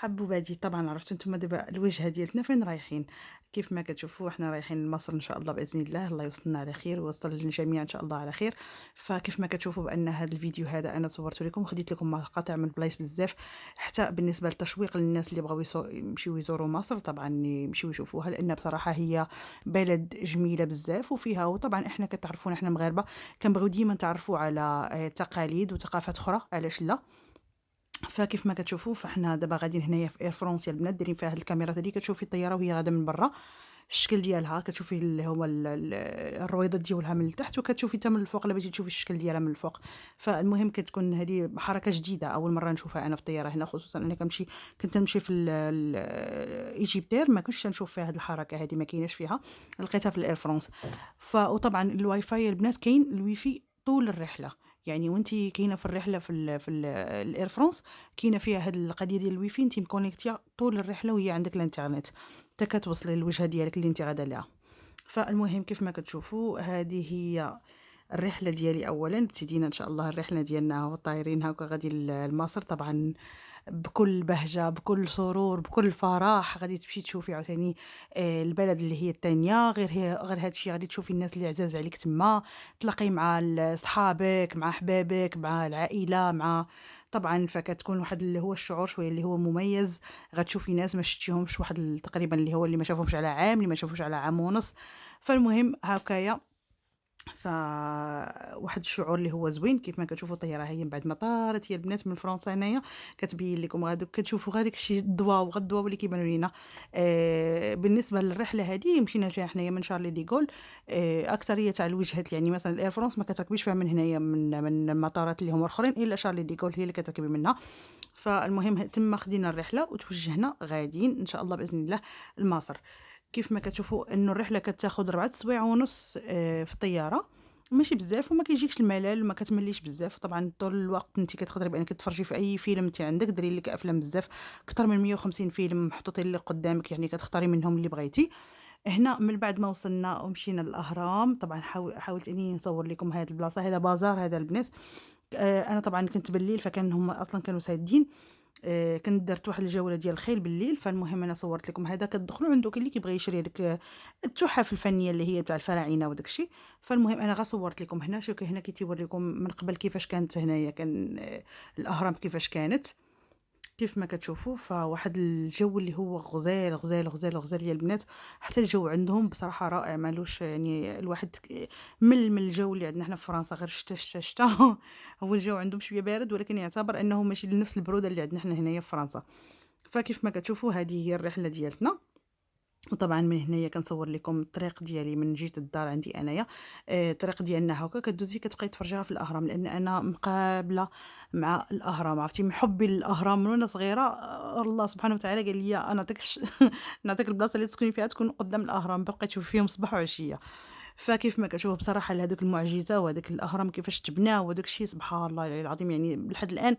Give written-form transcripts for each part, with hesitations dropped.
حبوا بادي طبعًا عرفتوا نتوما دابا الوجهة ديالتنا فين رايحين، كيف ما كتشوفوا حنا رايحين لمصر إن شاء الله بإذن الله، الله يوصلنا على خير ويوصل للجميع إن شاء الله على خير. فكيف ما كتشوفوا بأن هذا الفيديو هذا أنا صورته لكم وخديت لكم مقاطع من بلايص بزاف، حتى بالنسبة للتشويق للناس اللي بغاو يمشيو يزوروا مصر طبعًا يمشيو يشوفوها، لأن بصراحة هي بلد جميلة بزاف وفيها وطبعًا إحنا كتعرفونا إحنا المغاربة كنبغيو ديما نتعرفوا على تقاليد وثقافات أخرى، علاش لا؟ فكيف ما كتشوفوا فحنا دابا غاديين هنايا في Air France يا البنات دايرين فيها هاد الكاميرات هادي كتشوفي الطيارة وهي غادا من برا، الشكل ديالها كتشوفي اللي هو الرويضات ديالها من التحت، وكتشوفي حتى من الفوق إلا بغيتي تشوفي الشكل ديالها من الفوق. فالمهم كتكون هادي حركة جديدة أول مرة نشوفها أنا في الطيارة هنا، خصوصًا أنا كنت نمشي في Egyptair ما كنتش تنشوف فيها هاد الحركة هادي ما كايناش فيها، لقيتها في الAir France. وطبعًا الWiFi البنات كاين الWiFi طول الرحلة، يعني وأنتِ كاينة في الرحلة في الAir France كاينة فيها هاد القضية ديال الWiFi أنتِ مكونيكتية طول الرحلة وهي عندِك الإنترنت، حتى كتوصلي للوجهة ديالِك اللي أنتِ غادا ليها. فالمهم كيف ما كتشوفوا هذه هي الرحلة ديالي أولًا، ابتدينا إن شاء الله الرحلة ديالنا وطايرين هاكا غادي لمصر طبعًا بكل بهجة، بكل سرور، بكل فرح، غادي تمشي تشوفي عاوتاني البلد اللي هي التانية، غير هاد الشي غادي تشوفي الناس اللي عزاز عليك تما، تلاقي مع صحابك، مع أحبابك، مع العائلة، طبعًا فكتكون واحد اللي هو الشعور شوية اللي هو مميز، غتشوفي ناس ما شفتيهمش واحد تقريبًا اللي ما شافوهمش على عام، اللي ما شافوش على عام ونص، فالمهم هاكايا واحد الشعور اللي هو زوين كيف ما كتشوفوا الطيارة هي من بعد ما طارت هي البنات من فرنسا هنايا كتبين لكم غادوك كتشوفوا غير داك الشيء الضواو غير الضواو اللي كيبانوا لينا. بالنسبة للرحلة هذه مشينا فيها حنايا من شارل دي غول. أكترية تاع الوجهات يعني مثلًا الإير فرانس ما كتركبيش فيها من هنايا من المطارات اللي هما الآخرين إلا شارل دي غول هي اللي كتركبي منها. فالمهم تما خدينا الرحلة وتوجهنا غاديين إن شاء الله بإذن الله لمصر. كيف ما كتشوفوا إنه الرحلة كتاخد 4 سوايع ونص في الطيارة، ماشي بزاف وما كيجيكش الملل وما كتمليش بزاف، طبعًا طول الوقت أنتِ كتقدري بأنِك تتفرجي في أي فيلم أنتِ عندِك، دايرين لِك أفلام بزاف، أكتر من 150 فيلم محطوطين لِك قدامِك، يعني كتختاري منهم اللي بغيتي. هنا من بعد ما وصلنا ومشينا للأهرام، طبعًا حاولت أني نصور لكم هاد البلاصة، هذا بازار هذا البنات. أنا طبعًا كنت بالليل فكان هُم أصلًا كانوا سادين. كنت درت واحد الجولة ديال الخيل بالليل، فالمهم أنا صورت لكم هذا كتدخلوا عنده كاين اللي كيبغي يشري هذيك التحف الفنية اللي هي تاع الفراعنة وداك الشيء، فالمهم أنا غير صورت لكم هنا، شوفوا هنا كيتيوريكم من قبل كيفاش كانت هنايا كان الأهرام كيفاش كانت. كيف ما كتشوفوا فواحد الجو اللي هو غزال، غزال، غزال، غزال يا البنات، حتى الجو عندهم بصراحة رائع مالوش يعني الواحد مَل من الجو اللي عندنا حنا في فرنسا غير الشتا، الشتا، الشتا هو الجو عندهم شوية بارد ولكن يعتبر أنه ماشي لنفس البرودة اللي عندنا حنا هنايا في فرنسا. فكيف ما كتشوفوا هذه هي الرحلة ديالتنا. وطبعًا من هنايا كنصور لكم الطريق ديالي من جيت الدار عندي أنايا. الطريق ديالنا هاكا كدوزي كتبقاي تفرجيها في الأهرام، لأن أنا مقابلة مع الأهرام، عرفتي من حبي للأهرام من وأنا صغيرة. الله سبحانه وتعالى قال لي نعطيك نعطيك البلاصة اللي تسكني فيها تكون قدام الأهرام، باقي تشوفي فيهم صباح وعشية. فكيف ما كتشوفوا بصراحة لهادوك المعجزة وهاداك الأهرام كيفاش تبناو وداك الشيء سبحان الله العظيم يعني لحد الآن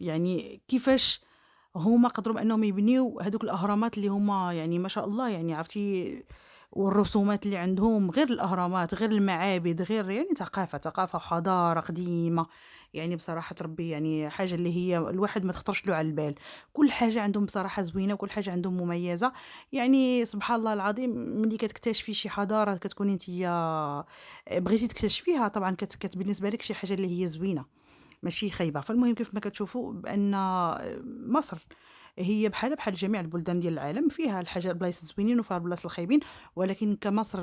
يعني كيفاش هُم قدروا بأنهم يبنيو هادوك الأهرامات اللي هُم يعني ما شاء الله يعني عرفتي والرسومات اللي عندهم غير الأهرامات، غير المعابد، غير يعني ثقافة وحضارة قديمة، يعني بصراحة ربي يعني حاجة اللي هي الواحد ما تخطرش له على البال، كل حاجة عندهم بصراحة زوينة وكل حاجة عندهم مميزة، يعني سبحان الله العظيم ملي كتكتشفي شي حضارة كتكوني نتيا بغيتي تكتشفيها طبعًا بالنسبة لِك شي حاجة اللي هي زوينة. ماشي خايبة، فالمهم كيف ما كتشوفوا بأن مصر هي بحال جميع البلدان ديال العالم، فيها البلايص الزوينين وفيها البلايص الخايبين، ولكن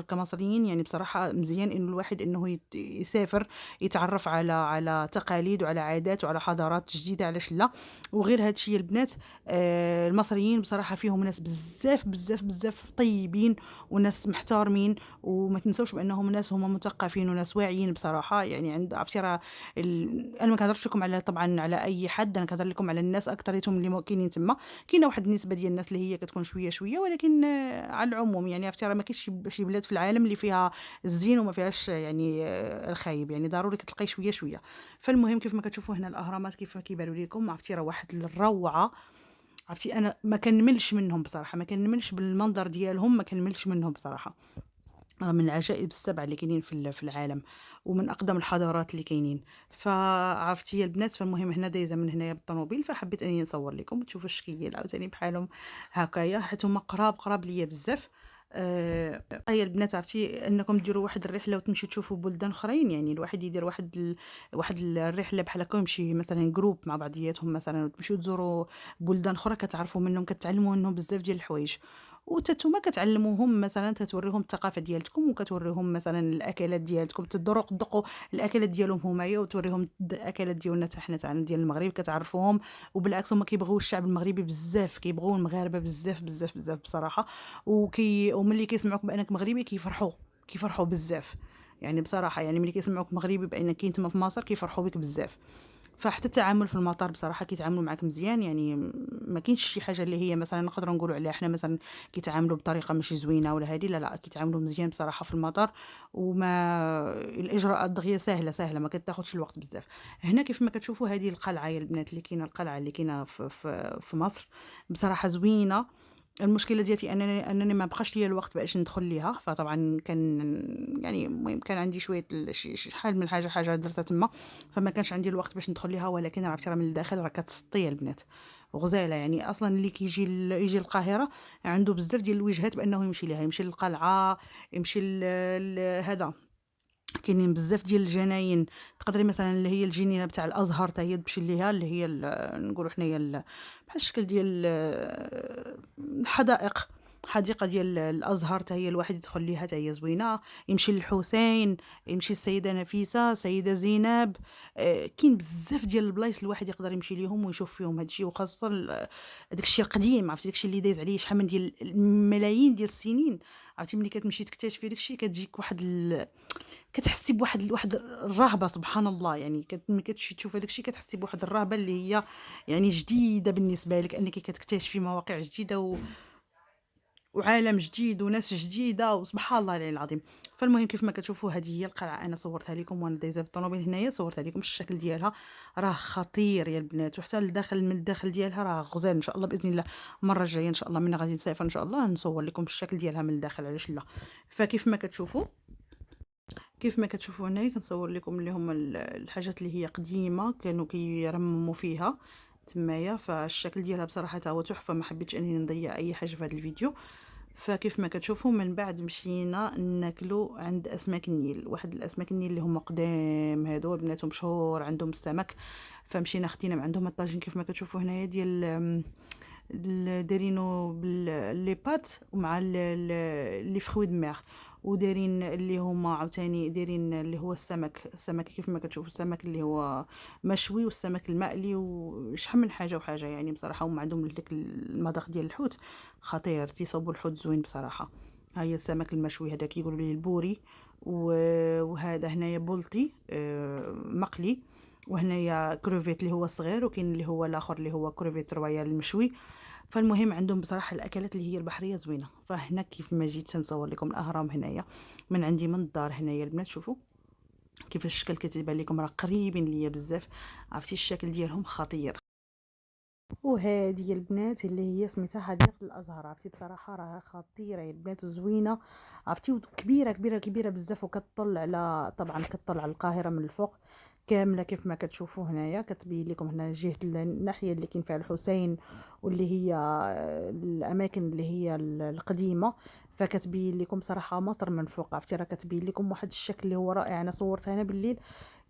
كمصريين يعني بصراحة مزيان إنه الواحد إنه يسافر، يتعرّف على تقاليد وعلى عادات وعلى حضارات جديدة علاش لا، وغير هاد الشي البنات المصريين بصراحة فيهم ناس بزاف، بزاف، بزاف طيبين وناس محترمين، وما تنساوش بأنهم ناس هُم مثقفين وناس واعيين بصراحة، يعني عرفتي راه أنا ما كنهضرش لكم على طبعًا على أي حد، أنا كنهضر لكم على الناس أكتريتهم اللي كاينين تما، كاينة واحد النسبة ديال الناس اللي هي كتكون شوية، شوية، ولكن على العموم يعني عرفتي راه ما كاينش شي بلاد في العالم اللي فيها الزين وما فيهاش يعني الخايب، يعني ضروري كتلقاي شوية، شوية. فالمهم كيف ما كتشوفوا هنا الأهرامات كيف كيبانوا ليكم، عرفتي راه واحد الروعة، عرفتي أنا ما كنملش منهم بصراحة، ما كنملش بالمنظر ديالهم، ما كنملش منهم بصراحة. من العجائب ال7 اللي كاينين في العالم، ومن أقدم الحضارات اللي كاينين. فعرفتِ يا البنات، فالمهم هنا دايزة من هنايا بالطونوبيل، فحبيت أنني نصور لكم تشوفوا الشكل عاوتاني بحالهم هكايا، حيت هُما قراب ليّا بزاف. يا البنات، عرفتي أنكم ديروا واحد الرحلة وتمشيو تشوفوا بلدان أخرين، يعني الواحد يدير واحد الرحلة بحال هكا، ويمشي مثلًا group مع بعضياتهم مثلًا، وتمشيو تزوروا بلدان أخرى، كتعرفوا منهم، كتعلموا منهم بزاف ديال الحوايج. نتوما كتعلموهم مثلًا، تتوريهم الثقافة ديالتكم، وكتوريهم مثلًا الأكلات ديالتكم، تدوقوا الأكلات ديالهم هُمايا، وتوريهم الأكلات ديالنا حتى حنا ديال المغرب، كتعرفوهم. وبالعكس هُما كيبغيو الشعب المغربي بزاف، كيبغيو المغاربة بزاف، بزاف، بزاف بصراحة. وملي كيسمعوك بأنك مغربي كيفرحوا بزاف. يعني بصراحة، يعني ملي كيسمعوك مغربي بأنك كاين تما في مصر كيفرحوا بك بزاف. فحتى التعامل في المطار بصراحة كيتعاملوا معاك مزيان، يعني ما كاينش شي حاجة اللي هي مثلًا نقدروا نقولوا عليها حنا مثلًا كيتعاملوا بطريقة ماشي زوينة ولا هادي، لا، لا، كيتعاملوا مزيان بصراحة في المطار. الإجراءات دغيا ساهلة، ساهلة، ما كتاخدش الوقت بزاف. هنا كيف ما كتشوفوا هذه القلعة يا البنات اللي كاينة، القلعة اللي كاينة في مصر، بصراحة زوينة. المشكلة ديالتي أنني ما بقاش ليا الوقت باش ندخل ليها، فطبعًا يعني المهم كان عندي شوية شي شحال من حاجة درتها تما، فما كانش عندي الوقت باش ندخل ليها. ولكن عرفتي راه من الداخل راه كتسطي يا البنات، وغزالة. يعني أصلًا اللي كيجي يجي للقاهرة عنده بزاف ديال الوجهات بأنه يمشي ليها، يمشي للقلعة، يمشي هذا. كاينين بزاف ديال الجناين، تقدري مثلًا اللي هي الجنينة بتاع الأزهر حتى هي تمشي ليها، اللي هي نقولوا حنايا بحال الشكل ديال الحدائق، حديقة ديال الأزهر حتى هي الواحد يدخل ليها حتى هي زوينة. يمشي للحسين، يمشي للسيدة نفيسة، السيدة زينب. كاين بزاف ديال البلايص الواحد يقدر يمشي ليهم ويشوف فيهم هاد الشي، وخاصةً داك الشي القديم، عرفتي داك الشي اللي دايز عليه شحال من ديال الملايين ديال السنين. عرفتي ملي كتمشي تكتشفي داك الشي كتجيك واحد كتحسّي بواحد الرهبة، سبحان الله. يعني ملي كتمشي تشوفي داك الشي كتحسّي بواحد الرهبة اللي هي يعني جديدة بالنسبة لِك، أنِّك كتكتشفي مواقع جديدة وعالم جديد وناس جديدة، وسبحان الله العلي العظيم. فالمهم كيف ما كتشوفوا هذه هي القلعة، أنا صورتها لكم وأنا دايزة بالطونوبيل هنايا، صورتها لكم الشكل ديالها راه خطير يا البنات. وحتى من الداخل ديالها راه غزال إن شاء الله بإذن الله. المرة الجاية إن شاء الله ملي غادي نسافر إن شاء الله نصور لكم الشكل ديالها من الداخل، علاش لا. فكيف ما كتشوفوا كيف ما كتشوفوا هنايا كنصور لكم اللي هما الحاجات اللي هي قديمة كانوا كيرمموا فيها تمايا. فالشكل ديالها بصراحة تا هو تحفة، ما حبيتش انني نضيع اي حاجة في هذا الفيديو. فكيف ما كتشوفوا من بعد مشينا ناكلوا عند اسماك النيل، واحد الاسماك النيل اللي هما قدام هادو بناتهم مشهور عندهم السمك. فمشينا خدينا من عندهم الطاجين كيف ما كتشوفوا هنايا ديال دايرينو لي بات ومع لي فخوي د ميغ. ودايرين اللي هما عاوتاني دايرين اللي هو السمك كيف ما كتشوفوا السمك اللي هو مشوي، والسمك المقلي، وشحال من حاجه وحاجه. يعني بصراحه هما عندهم داك المذاق ديال الحوت خطير، تيصوبوا الحوت زوين بصراحه. ها هي السمك المشوي هذا كيقولوا ليه البوري. وهذا هنايا بولتي مقلي. وهنايا كروفيت اللي هو صغير، وكاين اللي هو الاخر اللي هو كروفيت رويال المشوي. فالمهم عندهم بصراحة الأكلات اللي هي البحرية زوينة. فهنا كيف ما جيت تنصور لكم الأهرام هنايا من عندي من الدار هنايا البنات، شوفوا كيفاش الشكل كتبان لكم، راه قريبين ليا بزاف. عرفتي الشكل ديالهم خطير. وهذه البنات اللي هي سميتها حديقة الأزهر، عرفتي بصراحة راها خطيرة يا البنات وزوينة. عرفتي كبيرة كبيرة كبيرة بزاف، وكتطل على طبعا كتطل على القاهرة من الفوق كاملة. كيف ما كتشوفوا هنايا كتبين لكم هنا جهة الناحية اللي كاين فيها الحسين، واللي هي الأماكن اللي هي القديمة. فكتبين لكم صراحة مصر من فوق، عرفتي راه كتبين لكم واحد الشكل اللي هو رائع. أنا صورتها هنا بالليل،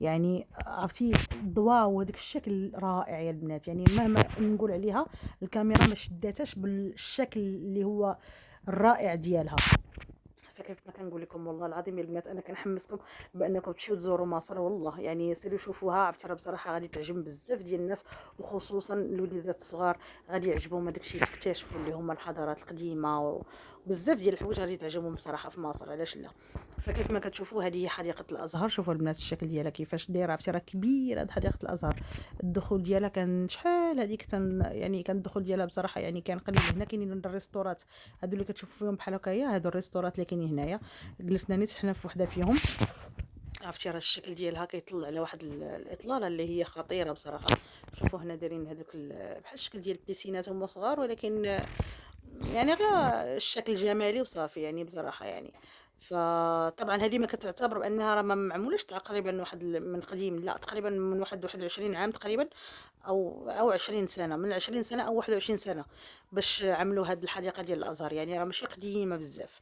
يعني عرفتي الضواء وهداك الشكل رائع يا البنات. يعني مهما نقول عليها الكاميرا ما شداتهاش بالشكل اللي هو الرائع ديالها. فكيف ما كنقول لكم والله العظيم يا البنات انا كنحمسكم بانكم تمشيو تزوروا مصر، والله يعني سيروا شوفوها. عرفتي راه بصراحه غادي تعجب بزاف ديال الناس، وخصوصا الوليدات الصغار غادي يعجبهم هذاك الشيء تكتشفوا اللي هما الحضارات القديمه، وبزاف ديال الحوايج غادي تعجبهم بصراحه في مصر، علاش لا. فكيف ما كتشوفوا هذه هي حديقه الازهر. شوفوا البنات الشكل ديالها كيفاش دايره، عرفتي راه كبيره هاد حديقه الازهر. الدخول ديالها كان شحال هذيك يعني كان الدخول ديالها بصراحه يعني كان قليل. هنا كاينين الريستورات هادو اللي كتشوفوا فيهم بحال هكايا، هادو الريستورات اللي كاينين هنايا. جلسنا نيت حنا في وحده فيهم. عرفتي راه الشكل ديالها كيطل على واحد الاطلاله اللي هي خطيره بصراحه. شوفوا هنا دايرين هذوك بحال الشكل ديال البيسينات هما صغار، ولكن يعني غير الشكل جمالي وصافي يعني بصراحه يعني. فطبعًا هذه ما كتعتبر بأنها راه ما معمولش تقريبًا واحد من قديم، لأ تقريبًا من واحد 21 عام تقريبًا أو 20 سنة، من 20 سنة أو 21 سنة باش عملوا هاد الحديقة ديال الأزهر، يعني راه ماشي قديمة بزاف.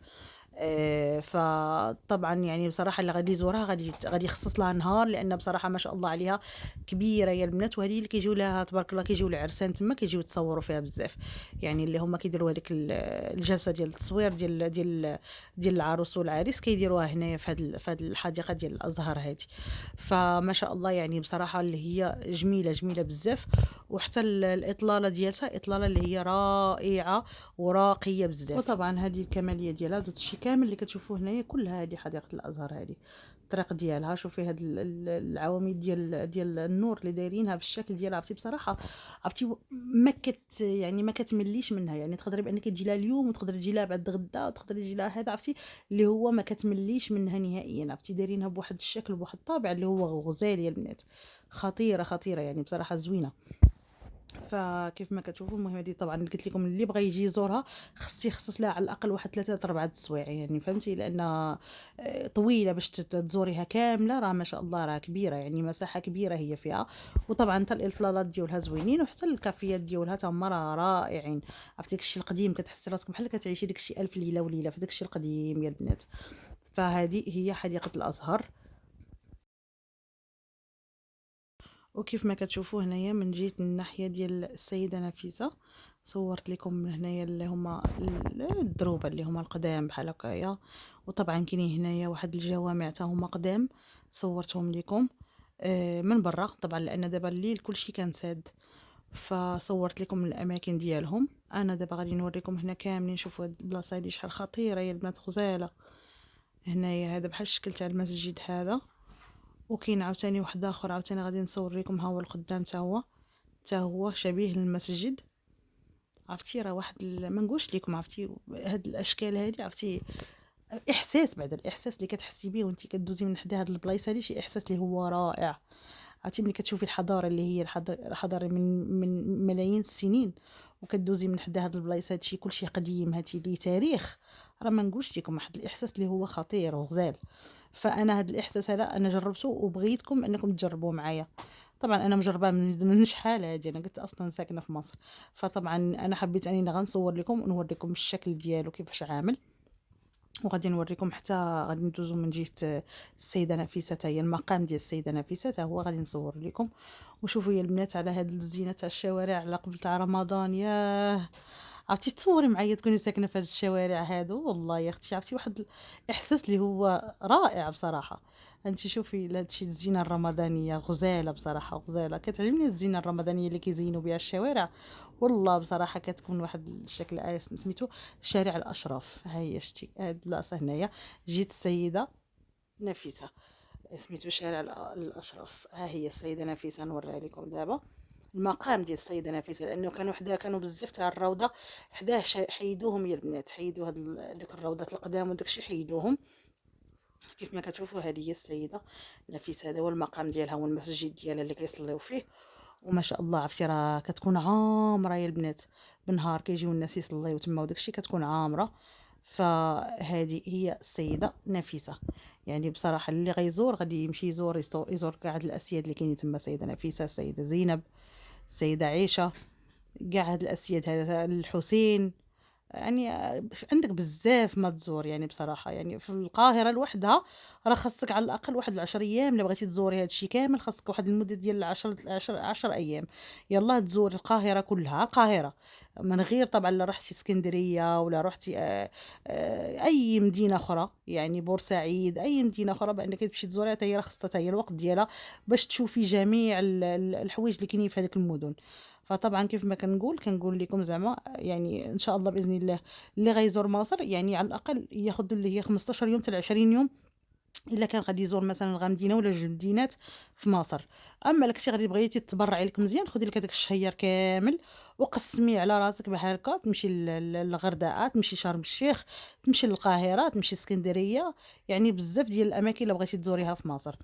فطبعًا يعني بصراحة اللي غادي يزورها غادي يخصص لها نهار، لأن بصراحة ما شاء الله عليها كبيرة يا البنات، وهذه اللي كيجيو لها تبارك الله كيجيو العرسان تما كيجيو يتصوروا فيها بزاف، يعني اللي هُم كيديروا هاديك الجلسة ديال التصوير ديال العروس والعريس كيديروها هنايا في هاد الحديقة ديال الأزهر هادي. فما شاء الله يعني بصراحة اللي هي جميلة، جميلة بزاف، وحتى الإطلالة ديالتها إطلالة اللي هي رائعة وراقية بزاف. وطبعًا هذه الكمالية ديالها دوك الشي كامل اللي كتشوفوه هنايا كلها هذه حديقة الأزهر هذه، الطريق ديالها شوفي هاد العواميد ديال النور اللي دايرينها بالشكل ديالها عرفتي بصراحة عرفتي يعني ما كتمليش منها، يعني تقدري بأنِك تجي لها اليوم وتقدري تجي لها بعد غدا وتقدري تجي لها هذا عرفتي، اللي هو ما كتمليش منها نهائيًا، عرفتي دايرينها بواحد الشكل وبواحد الطابع اللي هو غزال يا البنات، خطيرة، خطيرة يعني بصراحة زوينة. فكيف ما كتشوفوا المهم هذه طبعًا قلت لكم اللي بغى يجي يزورها خص يخصص لها على الأقل واحد 3 4 السوايع يعني فهمتِ، لأن طويلة باش تزوريها كاملة راه ما شاء الله راه كبيرة، يعني مساحة كبيرة هي فيها، وطبعًا حتى الإطلالات ديالها زوينين، وحتى الكافيات ديالها تا هما راه رائعين، عرفتي داك الشي القديم كتحسي راسِك بحال كتعيشي داك الشي ألف ليلة وليلة في داك الشي القديم يا البنات. فهذه هي حديقة الأزهر. وكيف ما كتشوفوا هنايا من جهة الناحية ديال السيدة نفيسة صورت لكم من هنايا اللي هما الدروبة اللي هما القدام بحال هكايا، وطبعا كاينين هنايا واحد الجوامع تا هما قدام صورتهم لكم من برا طبعا لان دابا الليل كلشي كان ساد، فصورت لكم الاماكن ديالهم. انا دابا غادي نوريكم هنا كاملين شوفوا هاد البلاصه هادي شحال خطيره يا البنات غزاله. هنايا هذا بحال الشكل تاع المسجد هذا، وكاين عاوتاني واحد اخر عاوتاني غادي نصور لكم ها هو القدام تا هو شبيه للمسجد، عرفتي راه واحد ما نقولش لكم عرفتي هاد الاشكال هادي عرفتي احساس بعد الاحساس اللي كتحسي به وانت كدوزي من حدا هاد البلايص هادي شي احساس اللي هو رائع، عرفتي ملي كتشوفي الحضاره اللي هي الحضاره من ملايين السنين وكدوزي من حدا هاد البلايص هادشي كلشي قديم هادشي ليه تاريخ، راه ما نقولش لكم واحد الاحساس اللي هو خطير وغزال. فانا هاد الاحساس هذا انا جربته وبغيتكم انكم تجربوه معايا. طبعا انا مجرباه من شحال هادي انا كنت اصلا ساكنه في مصر، فطبعا انا حبيت اني غنصور لكم ونوريكم الشكل ديالو كيفاش عامل، وغادي نوريكم حتى غادي ندوزو من جهة السيدة نفيسة حتى هي المقام ديال السيدة نفيسة حتى هو غادي نصور لكم. وشوفوا يا البنات على هاد الزينة تاع الشوارع على قبل تاع رمضان، ياه عرفتي تصوري معايا تكوني ساكنة في هاد الشوارع هادو والله يا اختي عرفتي واحد الاحساس اللي هو رائع بصراحة. انت شوفي هادشي الزينة الرمضانية غزالة بصراحة غزالة، كتعجبني الزينة الرمضانية اللي كيزينوا بها الشوارع، والله بصراحة كتكون واحد الشكل سميتو شارع الأشراف. ها هي شتي هاد البلاصة هنايا جيت السيدة نفيسة سميتو شارع الأشراف، ها هي السيدة نفيسة نوريها لكم دابا المقام ديال السيدة نفيسة، لأنه كانوا حداه كانوا بزاف تاع الروضة حداه حيدوهم يا البنات، حيدوا هاد دوك الروضات القدام وداكشي حيدوهم. كيف ما كتشوفوا هذه هي السيدة نفيسة، هذا هو المقام ديالها والمسجد ديالها اللي كيصليو فيه، وما شاء الله عرفتي راه كتكون عامرة يا البنات، بالنهار كيجيو الناس يصليو تما وداكشي كتكون عامرة. فهذه هي السيدة نفيسة، يعني بصراحة اللي غيزور غادي يمشي يزور كاع هاد الأسياد اللي كاينين تما، السيدة نفيسة، السيدة زينب، السيدة عيشة، كاع هاد الأسياد هذا الحسين، يعني عندك بزاف ما تزور يعني بصراحة، يعني في القاهرة لوحدها راه خاصك على الأقل واحد 10 أيام إلا بغيتي تزوري هادشي كامل، خاصك واحد المدة ديال 10 أيام يلاه تزوري القاهرة كلها، القاهرة من غير طبعا لا رحتي اسكندرية ولا رحتي أي مدينة أخرى يعني بورسعيد أي مدينة أخرى بأنك تمشي تزوريها حتى هي راه خاصها حتى هي الوقت ديالها باش تشوفي جميع الحوايج اللي كاينين في هذيك المدن. فطبعا كيف ما كنقول لكم زعما يعني ان شاء الله باذن الله اللي غيزور مصر يعني على الاقل ياخذ اللي هي 15 يوم حتى 20 يوم الا كان غادي يزور مثلا غا مدينه ولا جوج مدينات في مصر. اما لك شي غادي بغيتي تبرعي لك مزيان خدي لك هذاك الشهير كامل وقسميه على راسك بحال هكا، تمشي للغردقه، تمشي شرم الشيخ، تمشي للقاهره، تمشي اسكندريه، يعني بزاف ديال الاماكن اللي بغيتي تزوريها في مصر.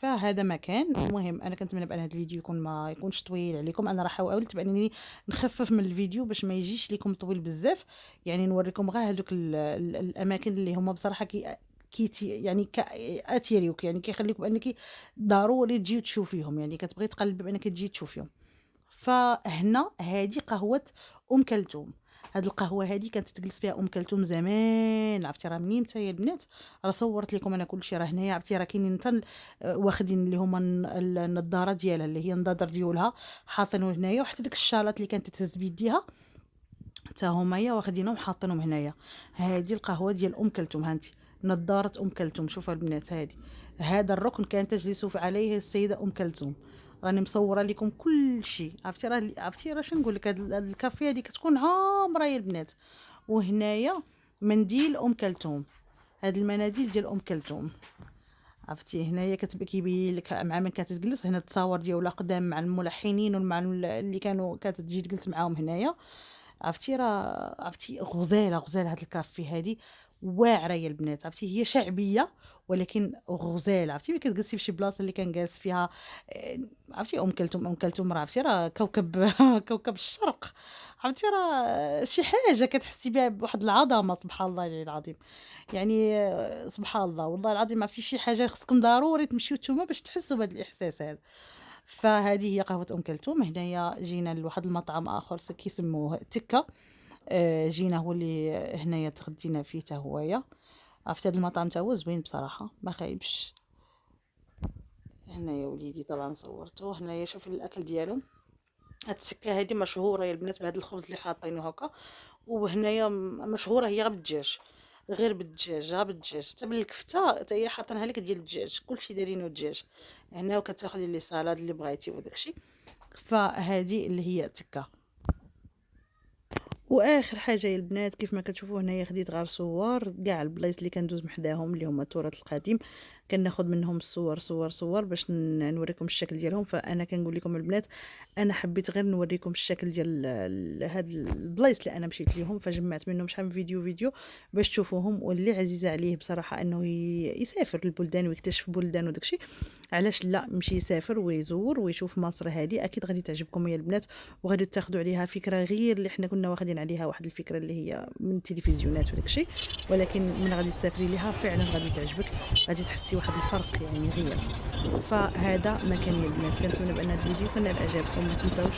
فهذا مكان. المهم أنا كنتمنى بأن هذا الفيديو يكون ما يكونش طويل عليكم. أنا راه حاولت بأنني نخفف من الفيديو باش ما يجيش لكم طويل بزاف، يعني نوريكم غير هذوك الأماكن اللي هما بصراحة يعني كأثيريوك، يعني كيخليوك بأنك ضروري تجيو تشوفيهم، يعني كتبغي تقلب بأنك تجي تشوفيهم. فهنا هذه قهوة أم كلثوم. هاد القهوة هادي كانت تجلس فيها أم كلثوم زمان، عرفتي راه منين نتا يا البنات، راه صورت لكم أنا كلشي، راه هنايا عرفتي راه كاينين حتى واخدين اللي هما النظارة ديالها اللي هي النظر ديولها حاطينه هنايا، وحتى ديك الشالات اللي كانت تهز بيديها حتى هما واخدينهم حاطينهم هنايا. هذه القهوة ديال أم كلثوم، هانتي نظارة أم كلثوم، شوفوا البنات هذه. هذا الركن كانت تجلس عليه السيدة أم كلثوم. راني مصوره لكم كل شيء، عرفتي راه شنو نقول لك، هاد الكافيه هذه كتكون عامره يا البنات. وهنايا منديل ام كلثوم، هاد المناديل ديال ام كلثوم، عرفتي هنايا كيبين لك مع من كانت تجلس هنا التصاور ديالها قدام مع الملحنين ومع اللي كانت تجي تجلس معاهم هنايا. عرفتي راه عرفتي غزاله هاد الكافي هادي، واعره يا البنات، عرفتي هي شعبيه ولكن غزاله. عرفتي ملي كتجلسي في شي بلاصه اللي كان جالس فيها عرفتي ام كلثوم راه عرفتي راه كوكب كوكب الشرق، عرفتي راه شي حاجه كتحسي بها بواحد العظمه، سبحان الله العظيم. يعني سبحان الله والله العظيم، عرفتي شي حاجه خصكم ضروري تمشيو نتوما باش تحسوا بهذا الاحساس هذا. فهذه هي قهوة أم كلثوم. هنايا جينا لواحد المطعم آخر كيسموه تكة، جينا هو اللي هنايا تغدينا فيه حتى هويا. عرفت هاد المطعم تا هو زوين بصراحة ما خايبش. هنايا وليدي طبعا صورته. هنايا شوف الأكل ديالهم، هاد السكة هادي مشهورة يا البنات بهاد الخبز اللي حاطينه هكا، وهنايا مشهورة هي غير بالدجاج، غير بالدجاج حتى بالكفتة حتى هي حاطينها لك ديال الدجاج، كلشي دايرينو دجاج هنا. وكتاخدي لي صالاد اللي بغيتي وداكشي. فهذه اللي هي تكة. واخر حاجه يا البنات كيف ما كتشوفوا هنايا خديت غير صور كاع البلايص اللي كندوز محداهم اللي هما التراث القديم، كناخذ منهم الصور صور باش نوريكم الشكل ديالهم. فانا كنقول لكم البنات انا حبيت غير نوريكم الشكل ديال هاد البلايص اللي انا مشيت ليهم، فجمعت منهم شحال من فيديو باش تشوفوهم. واللي عزيزه عليه بصراحه انه يسافر للبلدان ويكتشف بلدان وداكشي، علاش لا يمشي يسافر ويزور ويشوف مصر هذه، اكيد غادي تعجبكم يا البنات، وغادي تاخذوا عليها فكره غير اللي حنا كنا واخدين عليها واحد الفكره اللي هي من التلفزيونات وداك الشيء. ولكن من غادي تسافري ليها فعلا غادي تعجبك، غادي تحسي واحد الفرق يعني غير. فهذا مكان يا البنات. كنتمنى بان هذا الفيديو كان نال اعجابكم. ما تنساوش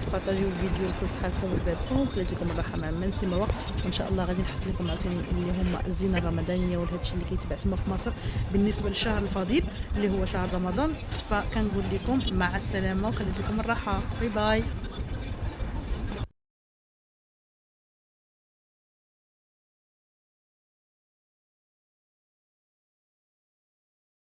تبارطاجيو الفيديو لكل صحابكم وبعضكم. كليت لكم الراحه مع من سموا، وان شاء الله غادي نحط لكم عاوتاني اللي هما الزينه الرمضانيه وهذا الشيء اللي كيتباع تما في مصر بالنسبه للشهر الفضيل اللي هو شهر رمضان. فكنقول لكم مع السلامه وخليت لكم الراحه، باي باي.